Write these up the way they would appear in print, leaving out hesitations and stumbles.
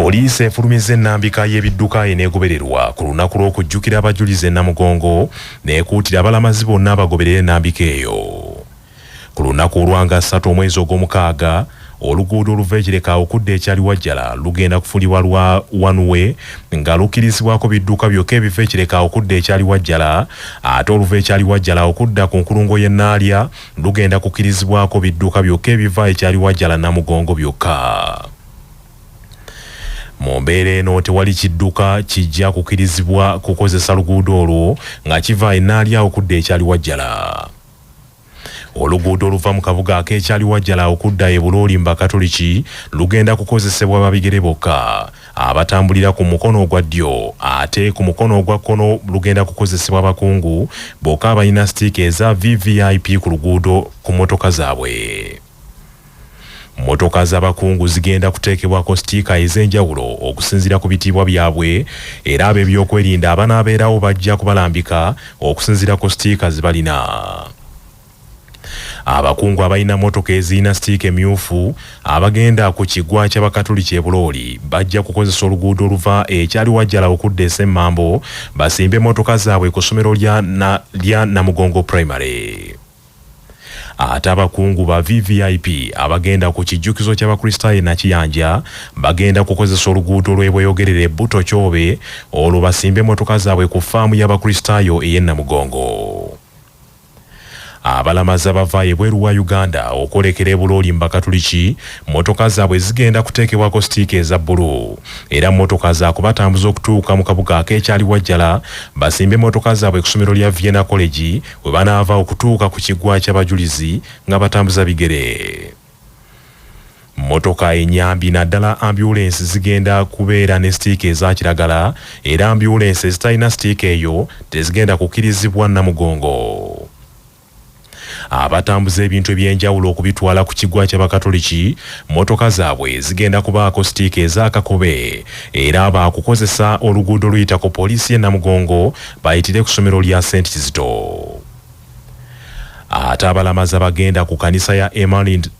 Poliisi efulumizza ennambika y'ebidduka eneegobererwa ku lunaku lw'okujjukira abajulizi e Namugongo n'ekuutira abalamazi bonna abagoberera ennambika eyo. Ku lunaku olwanga 3 omwezi ogw'omukaaga, oluguudo oluva e Kireka okudda ekyali Wajjala lugenda kufulibwa lwa one way nga lukkirizibwako bidduka byokka ebiva e Kireka okudda ekyali Wajjala, ate oluva ekyali Wajjala okudda ku nkulungo y'e Naalya lugenda kukkirizibwako bidduka byokka ebiva ekyali Wajjala Namugongo byokka. Mu mbeera eno tewali kidduka kijja kukkirizibwa kukozesa luguudo olwo nga kiva e Naalya okudda ekyali Wajjala. Oluguudo oluva mu kabuga ak'ekyali Wajjala okudda e Bulooli Mbakatoliki lugenda kukozesebwa babigere bokka abatambulira ku mukono ogwa ddyo, ate ku mukono ogwa kkono lugenda kukozesebwa abakungu bokka abalina sitiika eza VVIP ku luguudo ku mmotoka zaabwe. Mmotoka z'abakungu zigenda kuteekebwako sitiika ez'enjawulo okusinziira ku bitiibwa byabwe, era ab'ebyokwerinda abanaabeerawo bajja kubalambika okusinziira ku sitiika ze balina. Abakungu abalina mmotoka ezirina sitiika emyufu abagenda ku kiggwa ky'Abakatoliki e Bulooli bajja kukozesa oluguudo oluva ekyali Wajjala okudda e Ssemmambo basimbe emmotoka zaabwe ku ssomero lya Namugongo Primary. Ate abakungu ba VVIP abagenda ku kijjukizo ky'Abakristaayo e Nakiyanja bagenda kukozesa oluguudo lw'ebweyogerere Butto Kyobe olwo basimbe emmotoka zaabwe ku ffaamu y'Abakristaayo ey'e Namugongo. Abalamazi abava ebweru wa Uganda okwolekera e Bulooli Mbakatoliki mmotoka zaabwe zigenda kuteekebwako sitiika eza bbulu, era mmotoka za kubatambuza okutuuka mu kabuga ak'ekyali Wajjala basimbe emmotoka zaabwe ku ssomero lya Vienna College we banaava okutuuka ku kiggwa ky'abajulizi nga batambuza bigere. Mmotoka enyambi naddala ambulensi zigenda kubeera ne sitiika eza kiragala, era ambulensi ezitalina sitiika eyo tezigenda kukkirizibwa Namugongo. Abatambuza ebintu eby'enjawulo okubitwala ku kiggwa ky'Abakatoliki mmotoka zaabwe zigenda kubaako sitiika ez'akakobe, era baakukozesa oluguudo luyita ku poliisi y'e Namugongo bayitire ku ssomero lya St. Kizito. Ate abalamazi abagenda ku kanisa ya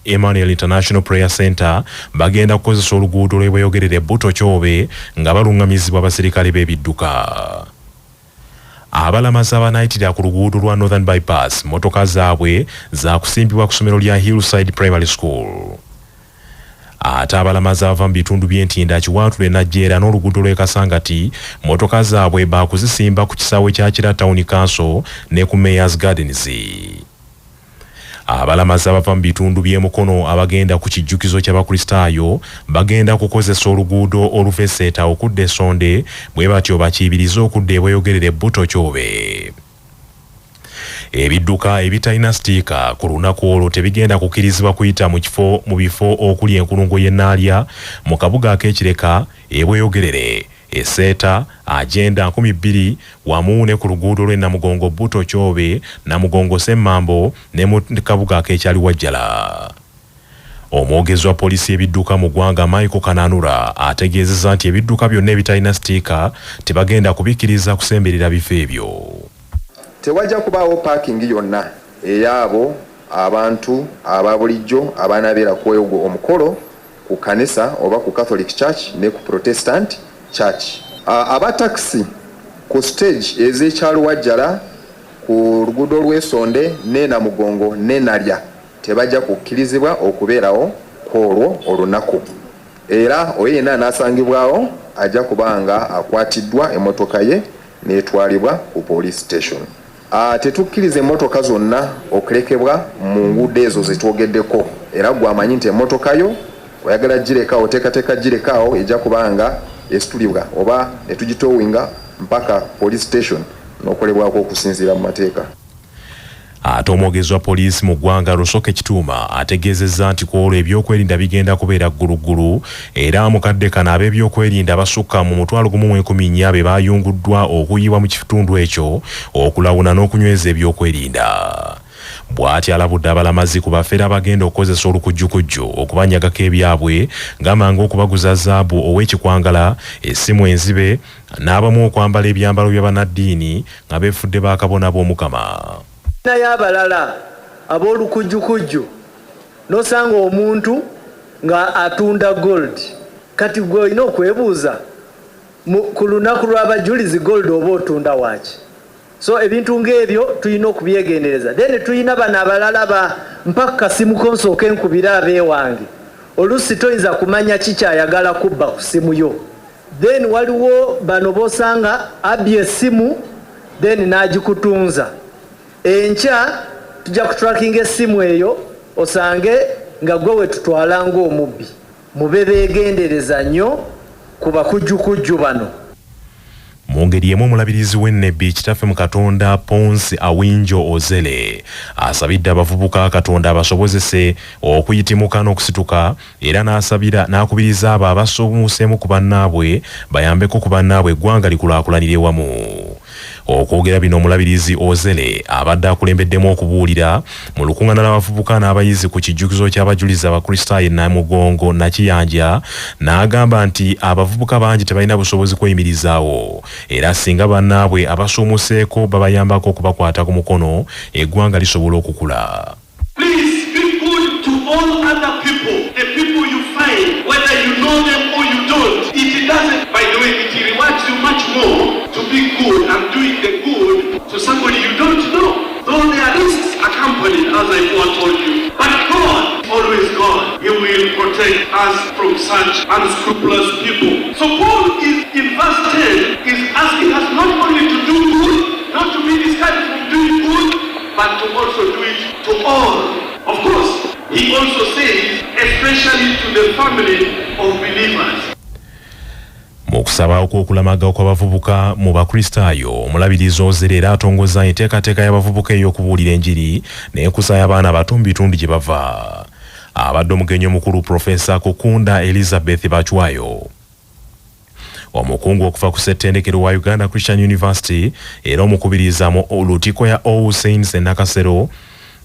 Emmanuel International Prayer Center bagenda kukozesa oluguudo lw'ebweyogerere Butto Kyobe nga balungamizibwa abaserikale b'ebidduka. Abalamazi abanaayitira ku luguudo lwa Northern Bypass mmotoka zaabwe za kusimbibwa ku ssomero lya Hillside Primary School. Ate abalamazi abava mu bitundu by'Entinda, Kiwantule, Najjeera n'oluguudo lw'e Kasangati mmotoka zaabwe baakuzisimba ku kisaawe kya Kira Town Council ne ku Mayor's Gardens. Abalamazi abava mu bitundu by'e Mukono abagenda ku kijjukizo ky'Abakristaayo bagenda kukozesa oluguudo oluva e Seeta okudda e Sonde bwe batyo bakiibirize okudda ebweyogerere Butto Kyobe. Ebidduka ebitalina sitiika ku lunaku olwo tebigenda kukkirizibwa kuyita mu bifo okuli enkulungo y'e Naalya, mu kabuga ak'e Kireka, ebweyogerere, e Seeta, Agenda 2000 wamu ne ku luguudo lw'e Namugongo Butto Kyobe, Namugongo Ssemmambo ne mu kabuga ak'ekyali Wajjala. Omwogezi wa poliisi y'ebidduka mu ggwanga Michael Kananura ategeezezza nti ebidduka byonna ebitalina sitiika tebagenda kubikkiriza kusemberera bifo ebyo. Tewajja kubaawo paakingi yonna ey'abo abantu aba bulijjo abanaabeera ku ogwo omukolo ku kanisa oba ku Catholic Church ne ku Protestant Church. Aba taxi ku stage ez'ekyalo Wajjala ku luguudo lw'Esonde ne Namugongo ne Naalya tebajja kukkirizibwa okubeerawo kwolwo olunaku. Era oyo yenna anaasangibwawo ajja kubanga akwatiddwa emmotoka ye n'etwalibwa ku police station. Tetukkiriza emmotoka zonna okulekebwa mu nguudo ezo zetwogeddeko, era gwamanyi nti emmotoka yo oyagala girekawo teekateeka girekawo ejja kubanga esitulibwa oba netugitowinga mpaka police station n'okolebwako okusinziira mu mateeka. Ate omwogezi wa poliisi mu ggwanga Lusoke Kituuma ategeezezza nti ku olwo ebyokwerinda bigenda kubeera gguluggulu, era mukadde kano ab'ebyokwerinda basukka mu 1,114 be baayunguddwa okuyiibwa mu kitundu ekyo okulawuna n'okunyweza ebyokwerinda. Bw'ati alabudde abalamazi ku bafeera abagenda okukozesa olukujjukujju okubanyagako ebyabwe ng'amangu okubaguza zaabu ow'ekikwangala, essimu enzibe n'abamu okwambala ebyambalo by'abannaddiini nga beefudde baakabona b'Omukama. naye abalala ab'olukujjukujju nosanga omuntu nga atunda gold kati gwe olina okwebuuza ku lunaku lw'abajulizi gold oba otunda waaki. So ebintu ng'ebyo tulina okubyegendereza. Then tulina bano abalala ba mpaka kasimu konsooka enkubira abeewange. Oluusi toyinza kumanya kikyayagala kubba ku simu yo. Then waliwo bano bosanga abye essimu then n'agikutunza. Enkya tujja kutracking essimu eyo osange nga gwe wetutwala ng'omubbi. Mube beegendereza nnyo ku bakujjukujju bano. Mu ngeri emu omulabirizi w'ennebbi kitaffe mu Katonda Ponce Awinjo Ozele asabidde abavubuka Katonda abasobozese okuyitimuka n'okusituka era n'akubiriza abo abasomuseemu ku bannaabwe bayambeko ku bannaabwe eggwanga likulaakulanire wamu. Okwogera bino omulabirizi Ozele abadde akulembeddemu okubuulira mu lukuŋŋaana lw'abavubuka n'abayizi ku kijjukizo ky'abajulizi abakristaayo Namugongo Nakiyanja n'agamba nti abavubuka bangi tebalina busobozi kweyimirizaawo era singa bannaabwe abasuumuseeko babayambako okubakwata ku mukono eggwanga lisobola okukula. Please be good to all other people, the people you find, whether you know them or you don't. It doesn't, by the way, it rewards you much more to be good and doing the good to somebody you don't know. Though there are risks accompanied, as I told you. But God, always God, He will protect us from such unscrupulous people. So Paul is in verse 10 is asking us not only to do good, not to be discouraged from doing good, but to also do it to all. Of course, he also says, especially to the family of believers. Mu kusaba okwokulamaga kw'abavubuka mu bakristaayo omulabirizi Ozele era atongoza enteekateeka y'abavubuka ey'okubuulira enjiri n'ekusaya abaana abato mu bitundu gye bava. Abadde omugenyi omukulu Profesa Kukunda Elizabeth Bachwayo, omukungu okuva ku ssettendekero wa Uganda Christian University era omukubiriza mu Lutiko ya All Saints e Nakasero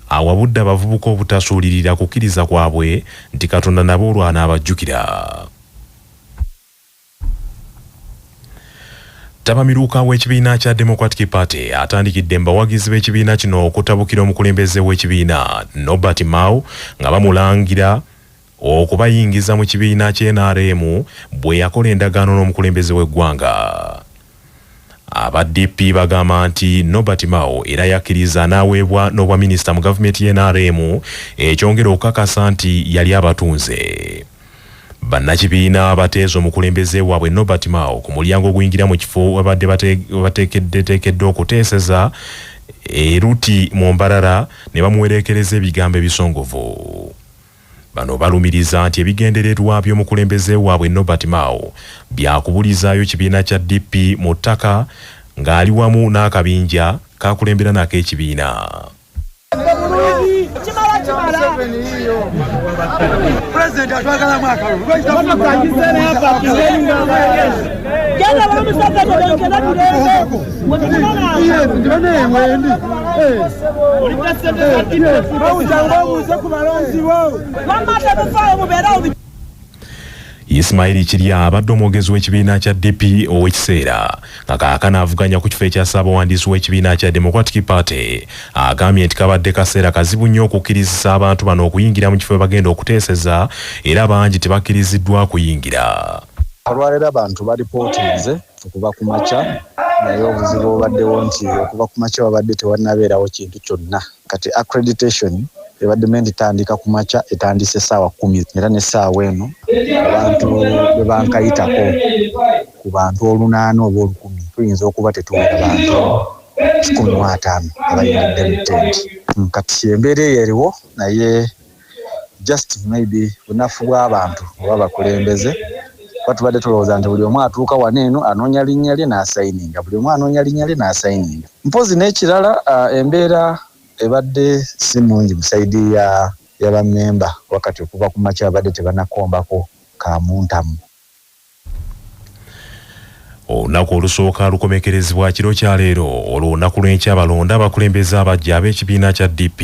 awabudde abavubuka obutasuulirira kukkiriza kwabwe nti Katonda nabo olwo anaabajjukira. Tabamiruka w'ekibiina kya Democratic Party atandikidde mbawagizi b'ekibiina kino okutabukira omukulembeze w'ekibiina Nobert Mao nga bamulangira okubayingiza mu kibiina ky'NRM bwe yakola endagaano n'omukulembeze w'eggwanga. Aba DP bagamba nti Nobert Mao era yakkiriza n'aweebwa n'obwa minisita mu gavumenti y'NRM ekyongera okukakasa nti yali abatunze. Bannakibiina bateeza omukulembeze waabwe Nobert Mao ku mulyango oguyingira mu kifo wabadde bateekeddwa okuteeseza eruti mu Mbarara ne bamuwerekereza ebigambo ebisongovu. Bano balumiriza nti ebigendererwa by'omukulembeze waabwe Nobert Mao byakubulizaayo kibiina kya DP mu ttaka ng'ali wamu n'akabinja kakulembera nako ekibiina. President atwagala mwaka Ismail Kirya abadde omwogezi w'ekibiina kya DP ow'ekiseera nga kaakana avuganya ku kifo ekya ssaabawandiisi w'ekibiina kya Democratic Party agambye nti kabadde kaseera kazibu nnyo okukkirizisa abantu bano okuyingira mu kifo we bagenda okuteeseza era bangi tebakkiriziddwa kuyingira. Olwaleero abantu balipootinze okuva ku makya naye obuzibu obaddewo nti okuva ku makya wabadde tewannabeerawo kintu kyonna. Kati accreditation ebadde mentandika ku makya etandise essaawa 10 era n'essaawa eno abantu bwe bankayitako ku bantu 8 oba 10 tuyinza okuba tetuwera bantu 15 abayingidde mu tenti. Kati embeera eyo eriwo naye just maybe bunafu bw'abantu oba abakulembeze batubadde tulowooza nti buli omu atuuka wano eno anoonya linnya lye n'asayininga, buli omu anoonya linnya lye n'asayininga. Mpozi n'ekirala embeera ebadde si mungi mu sayidi y'abammemba wakati okuva ku makya abadde tebanakombako kamuntamu. Olunaku olusooka lukomekerezebwa kiro kya leero olunaku lw'enkya balonda abakulembeze abajja ab'ekibiina kya DP.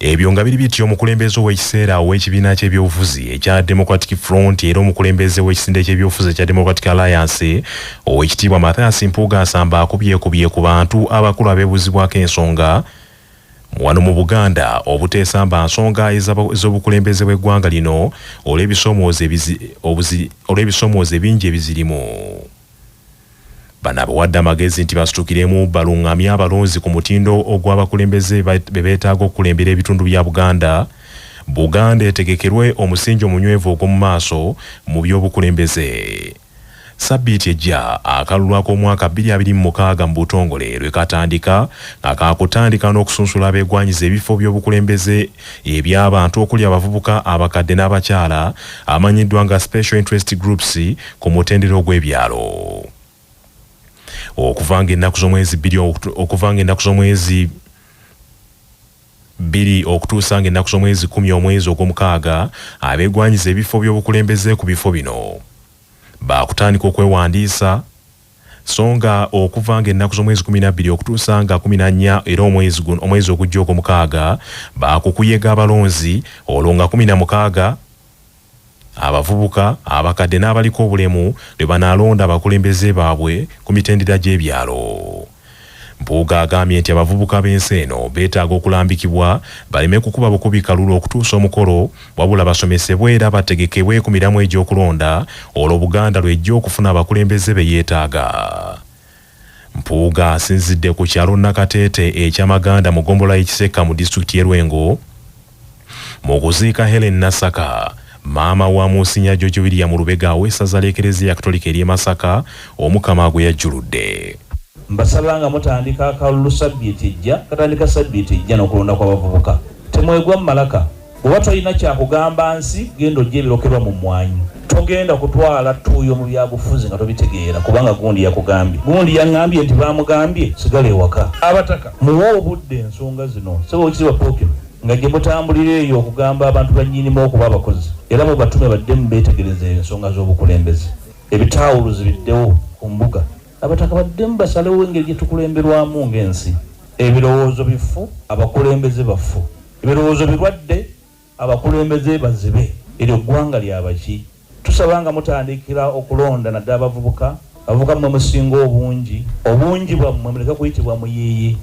Ebyo nga biri bityo omukulembeze ow'ekiseera ow'ekibiina ky'ebyobufuzi ekya Democratic Front era omukulembeze w'ekisinde ky'ebyobufuzi ekya Democratic Alliance ow'ekitiibwa Mathias Mpuuga asamba akubyekubye ku bantu abakulu abeebuzibwako ensonga wano mu Buganda obuteesamba nsonga ez'obukulembeze bw'eggwanga lino olw'ebisoomoozo ebingi ebizirimu. Bano abawadde amagezi nti basitukiremu balungamye abalonzi ku mutindo ogw'abakulembeze be beetaaga okukulembera ebitundu bya Buganda. Buganda etegekerwe omusingi omunywevu ogw'omu maaso mu by'obukulembeze. Sabbiiti ejja akalulu ak'omwaka 2026 mu butongole lwe katandika nga kaakutandika n'okusunsula abeegwanyiza ebifo by'obukulembeze eby'abantu okuli abavubuka abakadde n'abakyala amanyiddwa nga special interest groups ku mutendera ogw'ebyalo. Okuvanga ennaku z'omwezi 2 okutuusa ng'ennaku z'omwezi 10 omwezi ogw'omukaaga abeegwanyiza ebifo by'obukulembeze ku bifo bino baakutandika okwewandiisa so nga okuva ng'ennaku z'omwezi 12 okutuusa nga 14 era omwezi ogujja ogw'omukaaga baakukuyega abalonzi olwo nga 16 abavubuka abakadde n'abaliko obulemu lwe banaalonda abakulembeze baabwe ku mitendera gy'ebyalo. Mpuuga agambye nti abavubuka b'ensi eno beetaaga okulambikibwa baleme kukuba bukubi kalulu okutuusa omukolo wabula basomesebwe era bategekebwe ku miramu egy'okulonda olwo Buganda lw'ejja okufuna abakulembeze be yeetaaga. Mpuuga asinzidde ku kyalo Nakateete eky'Amaganda mu ggombolola y'Ekiseka mu disitulikiti y'e Lwengo mu kuziika Helen Nasaka maama wa Monsignor George William Lubega w'essaza l'Eklezia Katolika ery'e Masaka Omukama gwe yajjuludde. Mbasabanga mutandika akalulu sabbiiti ejja katandika sabbiiti ejja n'okulonda kw'abavubuka. Temwegwa mu malaka bwe watolina kyakugamba nsi genda ojja ebirokerwa mu mmwanyi. Togenda kutwala tuuyo mu byabufuzi nga tobitegeera kubanga gundi yakugambye. Gundi yaŋŋambye nti baamugambye sigala ewaka. Abataka muwe obudde ensonga zino sebo ekisiba pookino nga gye mutambulira eyo okugamba abantu bannyinimu okuba abakozi era mu batume baddemu beetegereza ensonga z'obukulembeze. Ebitaawuluzi biddewo ku mbuga. Abataka baddemu basalewo engeri gye tukulemberwamu ng'ensi. Ebirowoozo bifu abakulembeze bafu. Ebirowoozo birwadde abakulembeze bazibe. Eryo ggwanga lyabaki. Tusabanga mutandikira okulonda naddala abavubuka. Abavubuka mmwe musinga obungi bwammwe muleka kuyitibwa muyiiyi.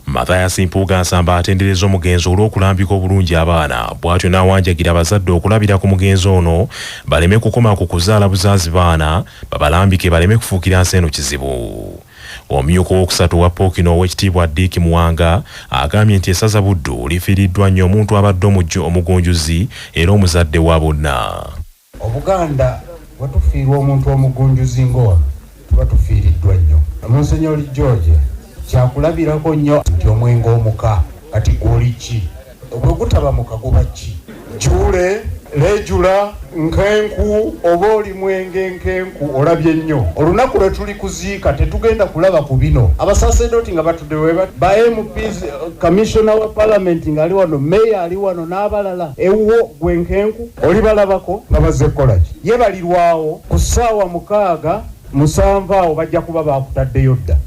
Mathias Mpuuga asamba atendereza omugenzi olw'okulambika obulungi abaana bw'atyo n'awanjagira abazadde okulabira ku mugenzi ono baleme kukoma ku kuzaala buzaazi baana babalambike baleme kufuukira nsi eno kizibu. Omumyuka ow'okusatu wa Pookino ow'ekitiibwa Dick Muwanga agambye nti essaza Buddu lifiiriddwa nnyo omuntu abadde omugunjuzi era omuzadde wa bonna. Obuganda watufiirwa omuntu omugunjuzi ng'ono tuba tufiiriddwa nnyo. Monsignor George kyakulabirako nnyo nti omwenge omuka kati gwoli ki bwe gutaba muka guba ki jule lejula nkenku oba oli mwenge nkenku olabye nnyo olunaku lwe tuli kuziika tetugenda kulaba ku bino abasaserdoti nga batudde ba MPs commissioner wa parliament nga ali wano meya ali wano n'abalala ewuwo gwe nkenku oli balabako nga bazze kukola ki yebalirwawo ku ssaawa 6 7 awo bajja kuba baakutaddeyo dda